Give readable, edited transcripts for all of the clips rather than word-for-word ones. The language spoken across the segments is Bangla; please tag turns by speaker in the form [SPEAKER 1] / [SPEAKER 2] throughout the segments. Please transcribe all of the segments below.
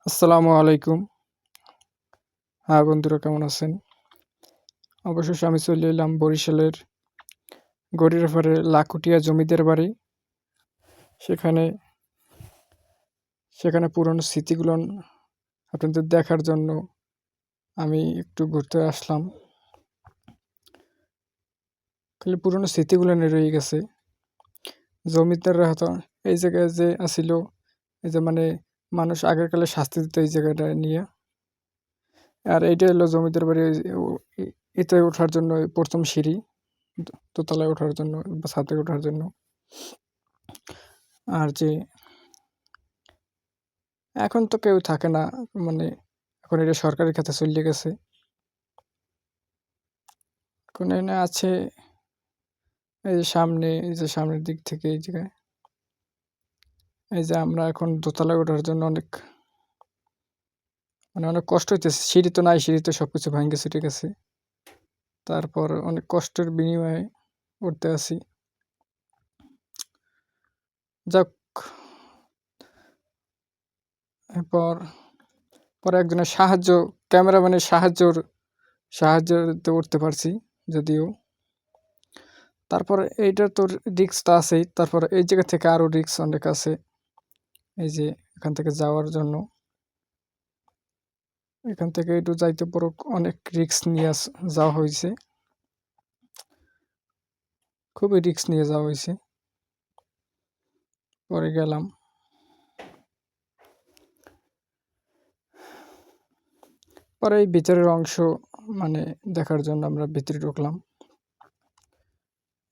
[SPEAKER 1] আসসালামু আলাইকুম। হ্যাঁ, বন্ধুরা কেমন আছেন? অবশেষে আমি চলে এলাম বরিশালের গড়িয়ারপাড়ে লাখুটিয়া জমিদার বাড়ি। সেখানে সেখানে পুরনো স্মৃতিগুলোন আপনাদের দেখার জন্য আমি একটু ঘুরতে আসলাম। খালি পুরনো স্মৃতিগুলান রয়ে গেছে। জমিদাররা হয়তো এই জায়গায় যে আছিল, এই যে মানে মানুষ আগেরকালে শাস্তি দিত এই জায়গাটা নিয়া। আর এইটা হলো জমিদার বাড়ি। এতে ওঠার জন্য ১ম সিঁড়ি, দোতলায় ওঠার জন্য বা ছাদে ওঠার জন্য। আর যে এখন তো কেউ থাকে না, মানে এখন এটা সরকারি খাতে চলে গেছে। এখন এখানে আছে এই সামনে, এই যে সামনের দিক থেকে এই জায়গায়, এই যে আমরা এখন দোতলায় ওঠার জন্য অনেক কষ্ট হইতেছে। সিঁড়ি তো নাই, সিঁড়িতে সবকিছু ভাঙ্গে চুরে গেছে। তারপর অনেক কষ্টের বিনিময়ে উঠতে আছি। যাক, এরপর পরে একজনের ক্যামেরাম্যানের সাহায্যতে উঠতে পারছি যদিও। তারপর এইটার তো রিস্ক তো আছেই। তারপর এই জায়গা থেকে আরো রিস্ক অনেক আছে। এই যে এখান থেকে যাওয়ার জন্য, এখান থেকে একটু যাইতে পড়ো, অনেক রিস্ক নিয়ে যাওয়া হয়েছে। খুবই রিস্ক নিয়ে যাওয়া হয়েছে। পরে গেলাম। পরে এই ভিতরের অংশ মানে দেখার জন্য আমরা ভিতরে ঢুকলাম।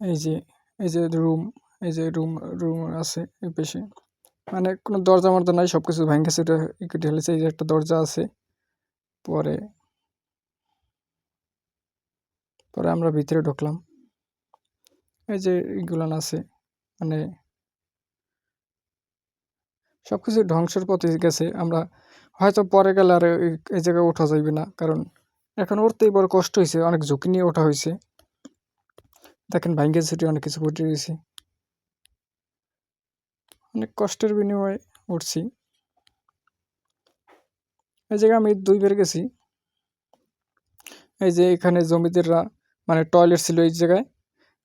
[SPEAKER 1] এই যে এই যে রুম, এই যে রুম আছে এই পাশে। মানে কোনো দরজা মরজা নাই, সবকিছু ভাঙ্গে চুরে ঢেলেছে। এই যে একটা দরজা আছে। পরে পরে আমরা ভিতরে ঢুকলাম। এই যে এগুলান আছে, মানে সবকিছু ধ্বংসের পথে গেছে। আমরা হয়তো পরে গেলে আর এই জায়গায় ওঠা যাইবে না, কারণ এখন উঠতেই বড় কষ্ট হয়েছে। অনেক ঝুঁকি নিয়ে ওঠা হয়েছে। দেখেন ভাঙ্গে চুরে অনেক কিছু পড়ে গেছে। অনেক কষ্টের বিনিময়ে উঠছি। এই জায়গায় আমি 2 বার গেছি। এই যে এখানে জমিদাররা মানে টয়লেট ছিল এই জায়গায়।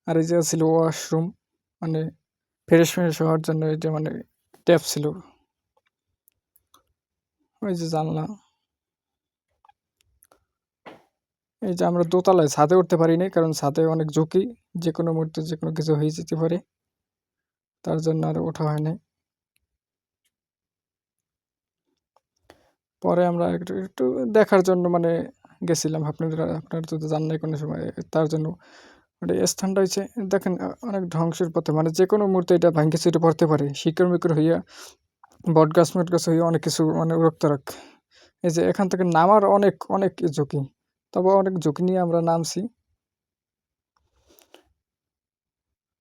[SPEAKER 1] আর এই জায়গা ছিল ওয়াশরুম, মানে ফ্রেশ হওয়ার জন্য এই যে মানে ট্যাপ ছিল। ওই যে জানলা। এই যে আমরা দোতলায় ছাদে উঠতে পারি নাই, কারণ ছাদে অনেক ঝুঁকি। যেকোনো মুহূর্তে যেকোনো কিছু হয়ে যেতে পারে। তার জন্য আর ওঠা হয় নাই। পরে আমরা একটু দেখার জন্য মানে গেছিলাম। আপনারা তো যান নাই কোনো সময়, তার জন্য ওটা স্থানটা হচ্ছে দেখেন অনেক ধ্বংসের পথে। মানে যেকোনো মুহূর্তে এটা ভাঙ্গে চুরে পড়তে পারে। শিকড় মিকড় হইয়া বটগাছ হইয়া অনেক কিছু মানে উড়াক্ত রাখে। এই যে এখান থেকে নামার অনেক ঝুঁকি। তবে অনেক ঝুঁকি নিয়ে আমরা নামছি।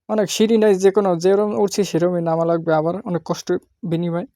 [SPEAKER 1] অনেক সিঁড়ি নাই, যেরকম উঠছি সেরকমই নামা লাগবে আবার, অনেক কষ্টের বিনিময়ে।